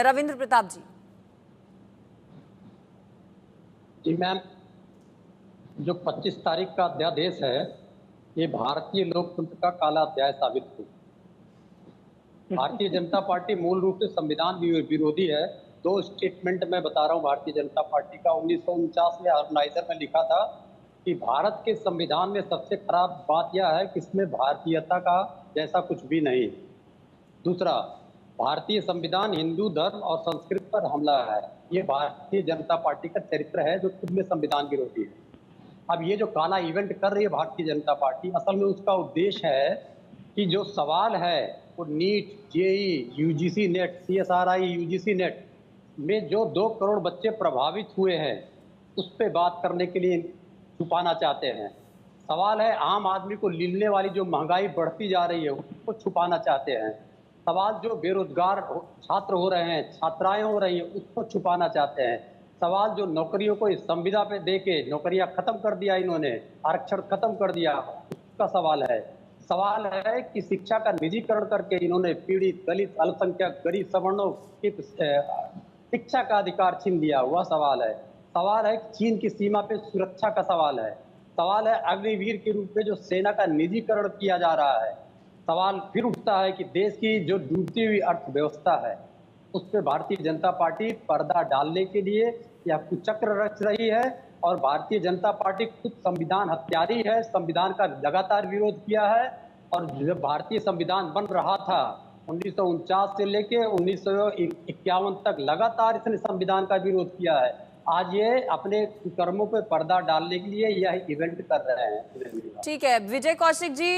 रविंद्र प्रताप जी। जी ma'am, जो 25 तारीख का अध्यादेश है ये भारतीय लोकतंत्र का काला अध्याय साबित हुआ। भारतीय जनता पार्टी मूल रूप से संविधान विरोधी है। दो स्टेटमेंट मैं बता रहा हूँ भारतीय जनता पार्टी का। 1949 में ऑर्गेनाइजर में लिखा था कि भारत के संविधान में सबसे खराब बात यह है कि इसमें भारतीयता का जैसा कुछ भी नहीं। दूसरा, भारतीय संविधान हिंदू धर्म और संस्कृति पर हमला है। ये भारतीय जनता पार्टी का चरित्र है जो खुद में संविधान विरोधी है। अब ये जो काला इवेंट कर रही है भारतीय जनता पार्टी, असल में उसका उद्देश्य है कि जो सवाल है वो NEET, JEE, UGC NET, CSIR, UGC NET में जो 2 करोड़ बच्चे प्रभावित हुए हैं उस पे बात करने के लिए छुपाना चाहते हैं। सवाल है आम आदमी को मिलने वाली जो महंगाई बढ़ती जा रही है उसको छुपाना चाहते हैं। सवाल जो बेरोजगार छात्र हो रहे हैं, छात्राएं हो रही हैं, उसको छुपाना चाहते हैं। सवाल जो नौकरियों को इस संविदा पे देके नौकरियां खत्म कर दिया, इन्होंने आरक्षण खत्म कर दिया, उसका सवाल है। सवाल है कि शिक्षा का निजीकरण करके इन्होंने पीड़ित, दलित, अल्पसंख्यक, गरीब, सवर्णों की शिक्षा का अधिकार छीन लिया, वह सवाल है। सवाल है चीन की सीमा पे सुरक्षा का सवाल है। सवाल है अग्निवीर के रूप में जो सेना का निजीकरण किया जा रहा है। सवाल फिर उठता है कि देश की जो डूबती हुई अर्थव्यवस्था है उस पर भारतीय जनता पार्टी पर्दा डालने के लिए या कुचक्र रच रही है। और भारतीय जनता पार्टी खुद संविधान हत्यारी है, संविधान का लगातार विरोध किया है। और जब भारतीय संविधान बन रहा था 1949 से लेके 1951 तक लगातार इसने संविधान का विरोध किया है। आज ये अपने कर्मों पे पर्दा डालने के लिए यह इवेंट कर रहे हैं। ठीक है विजय कौशिक जी।